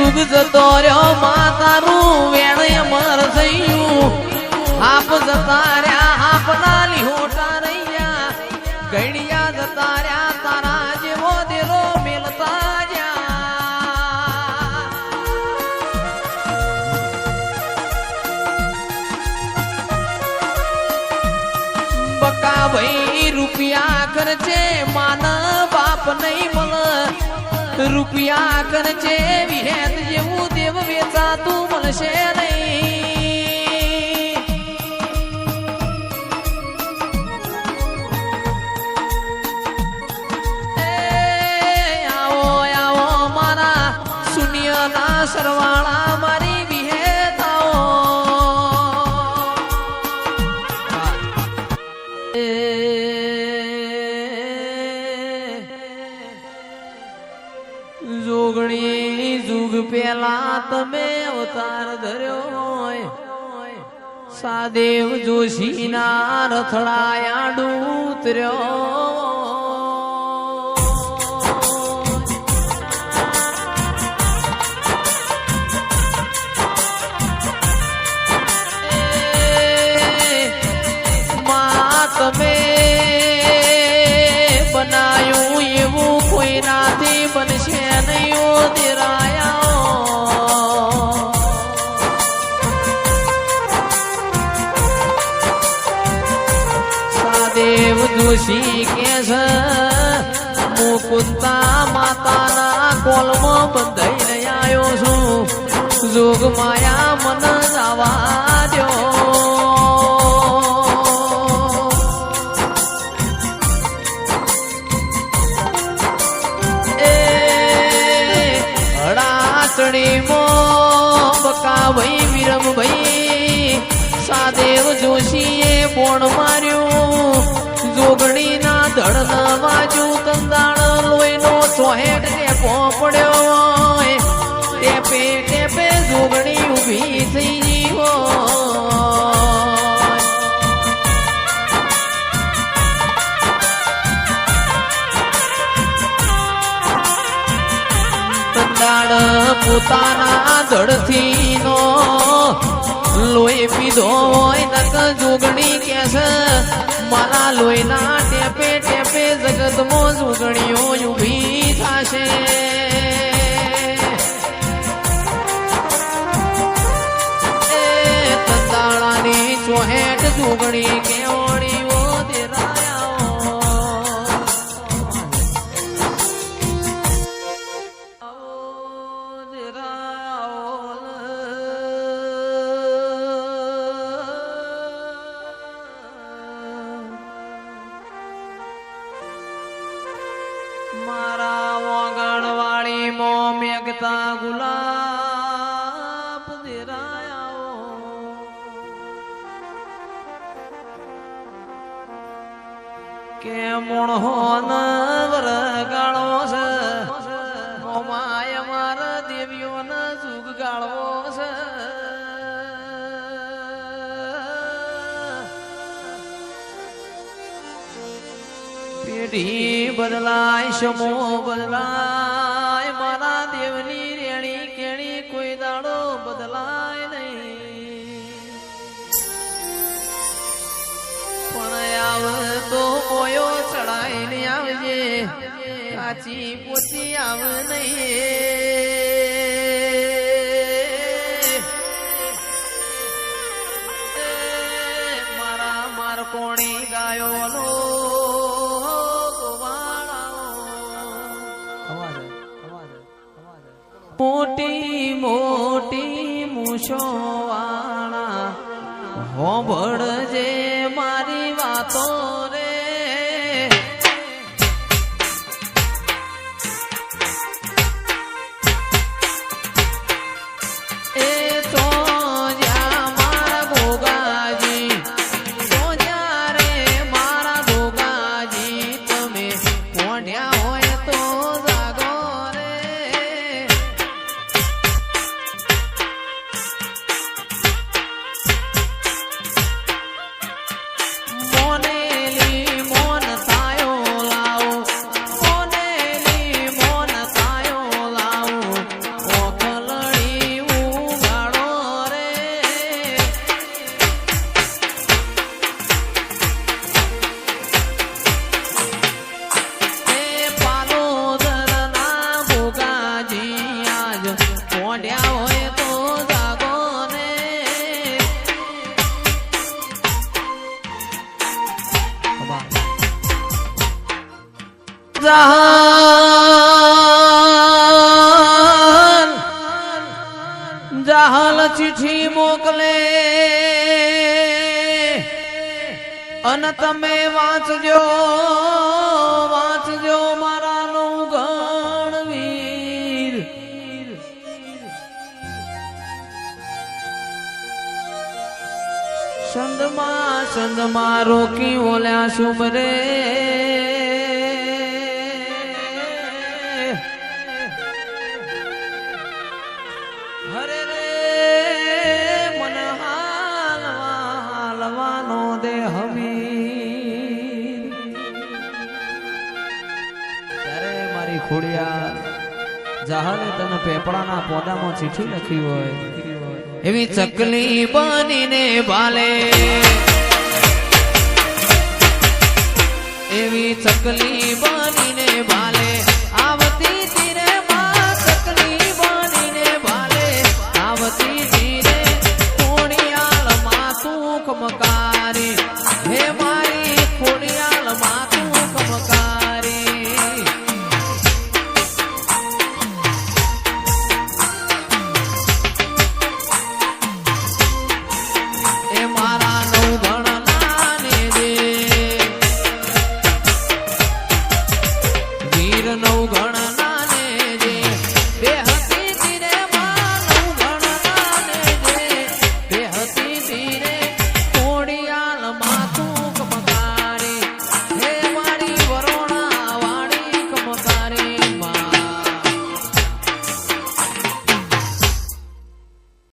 જુગ જતો રહ્યો માતાનું વેણ અમર થયું આપ જતા રહ્યા આપના લીહોટા રહ્યા ગણિયા જતા રહ્યા તારા જેવો દેલો મેલતા જા બકા ભાઈ રૂપિયા ખર્ચે માન બાપ નહીં મળે રૂપિયા ખર્ચે વિહેત જેવું દેવ વેચાતું મળશે નહીં આવો આવો મારા શૂન્યના સરવાળા મારી વિહેત આવો જોગણી જુગ પેલા તમે અવતાર ધર્યો સાદેવ જોશીના રથડાયા ડૂતર્યો તમે બનાયું એવું કોઈ નાથી બનશે નહીં દેરાયા સાદેવ જોશી કે છે મુકુંતા માતાના કોલમાં બંધાઈને આવ્યો છું જોગ માયા મન જવા દો બકા ભાઈ વિરમ ભાઈ સાદેવ જોશીએ બોણ માર્યું જોગણી ના ધડ ન વાજ્યું કંદાણ લોહીનો ચોહેટ ટેપો પડ્યો ટેપે ટેપે જોગણી ઊભી થઈ જીવો પોતાના ધડથી નો લોહી પીધો હોય નક જોગણી કે છે મારા લોહીના ટેપે ટેપે જગતમાં જોગણીઓ ઊભી થશે તંદાળાની ચોહેટ જોગણી કેવડીઓ દેરાયા મારા વગણવાળી મો મેઘતા ગુલાબ દેરાયા કે મોણહોન વરગાળો છે મોમાય મારા દેવીઓને જુગ ગાળવો છે પેઢી બદલાય સમો બદલાય મારા દેવની રેણી કેણી કોઈ દાડો બદલાય નહીં પણ આવે તો બોયો ચડાઈને આવજે કાચી પોચી આવ નહીં મારા માર કોણી ગાયોનો મોટી મોટી મૂછો વાળા હોંભળજે મારી વાતો રે એ તો જ્યાં મારા ભોગાજી તો જ્યારે મારા ભોગાજી તમે પોઢ્યા હોય તો જાગો રે ચિઠ્ઠી મોકલે અને તમે વાંચજો વાંચજો મારા નું ગણવીર સંદમાં રોકી ઓલ્યા સુમરે હરે રે મન હાલવાનો દે હમી ત્યારે મારી ખોડિયા જહાને તને પેપડાના પોદામાં ચીઠી લખી હોય એવી ચકલી બનીને ભાલે એવી ચકલી બનીને ભાલે